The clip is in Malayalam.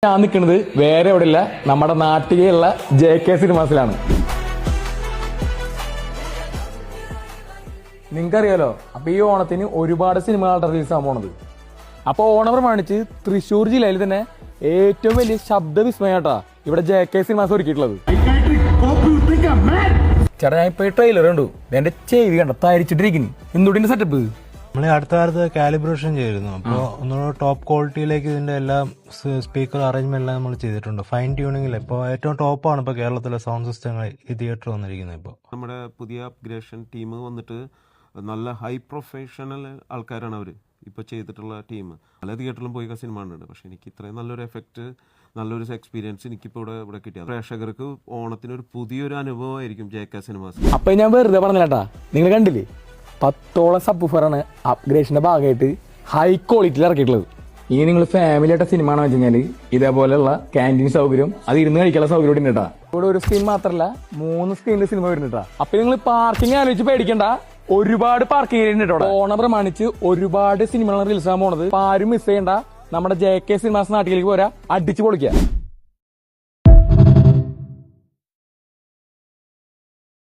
ഞാൻ നിൽക്കുന്നത് വേറെ എവിടെയില്ല, നമ്മുടെ നാട്ടിലുള്ള JK സിനിമാസിലാണ്. നിങ്ങൾക്കറിയാലോ, അപ്പൊ ഈ ഓണത്തിന് ഒരുപാട് സിനിമകളുടെ റിലീസ് ആകാൻ പോണത്. അപ്പൊ ഓണം പ്രമാണിച്ച് തൃശ്ശൂർ ജില്ലയിൽ തന്നെ ഏറ്റവും വലിയ ശബ്ദ വിസ്മയാട്ടാ ഇവിടെ JK സിനിമാസ് ഒരുക്കിയിട്ടുള്ളത്. ചേട്ടാ, ഞാൻ ഇപ്പൊ ട്രെയിലർ കണ്ടു, എന്റെ ചെവി കണ്ട തരിച്ചിട്ടിരിക്കുന്നു. എന്തുകൊണ്ട് സെറ്റപ്പ് നമ്മൾ അടുത്ത കാലത്ത് കാലിബ്രേഷൻ ചെയ്തിരുന്നു. അപ്പോൾ ഒന്നുകൂടെ ടോപ്പ് ക്വാളിറ്റിയിലേക്ക് ഇതിന്റെ എല്ലാം സ്പീക്കർ അറേഞ്ച്മെന്റ് എല്ലാം നമ്മൾ ചെയ്തിട്ടുണ്ട്. ഫൈൻ ട്യൂണിംഗിൽ ഇപ്പോൾ ഏറ്റവും ടോപ്പാണ് ഇപ്പോൾ കേരളത്തിലെ സൗണ്ട് സിസ്റ്റങ്ങൾ ഈ തിയേറ്റർ വന്നിരിക്കുന്നത്. ഇപ്പോൾ നമ്മുടെ പുതിയ അപ്ഗ്രേഷൻ ടീം വന്നിട്ട് നല്ല ഹൈ പ്രൊഫഷണൽ ആൾക്കാരാണ് അവർ ഇപ്പോൾ ചെയ്തിട്ടുള്ള ടീം. പല തിയേറ്ററിലും പോയി സിനിമ കണ്ടിട്ടുണ്ട്. പക്ഷെ എനിക്ക് ഇത്രയും നല്ലൊരു എഫക്റ്റ്, നല്ലൊരു എക്സ്പീരിയൻസ് എനിക്കിപ്പോൾ ഇവിടെ കിട്ടിയത്. പ്രേക്ഷകർക്ക് ഓണത്തിനൊരു പുതിയൊരു അനുഭവമായിരിക്കും JK സിനിമാസ്. അപ്പൊ ഞാൻ വെറുതെ പറഞ്ഞില്ലാട്ടാ, നിങ്ങൾ കണ്ടില്ലേ 10ഓളം സബ്വൂഫറാണ് അപ്ഗ്രേഷന്റെ ഭാഗമായിട്ട് ഹൈ ക്വാളിറ്റിയിൽ ഇറക്കിയിട്ടുള്ളത്. ഇനി നിങ്ങൾ ഫാമിലി ആയിട്ട് സിനിമ ആണെന്ന് വെച്ച് കഴിഞ്ഞാൽ ഇതേപോലെയുള്ള ക്യാൻറ്റീൻ സൗകര്യം, അത് ഇരുന്ന് കഴിക്കാനുള്ള സൗകര്യം ഇവിടെ ഉണ്ട്. ഇവിടെ ഒരു സ്ക്രീൻ മാത്രമല്ല 3 സ്ക്രീനിൽ സിനിമ വരുന്നുണ്ടാ. അപ്പൊ നിങ്ങൾ പാർക്കിംഗ് ആലോചിച്ച് പേടിക്കണ്ട, ഒരുപാട് പാർക്കിംഗ് ഏരിയ ഉണ്ട്. ഓണം പ്രമാണിച്ച് ഒരുപാട് സിനിമകൾ റിലീസ് ആകാൻ പോണത്. ആരും മിസ് ചെയ്യണ്ട. നമ്മുടെ JK സിനിമാസ് നാട്ടിലേക്ക് പോരാ, അടിച്ചു പൊളിക്കുക.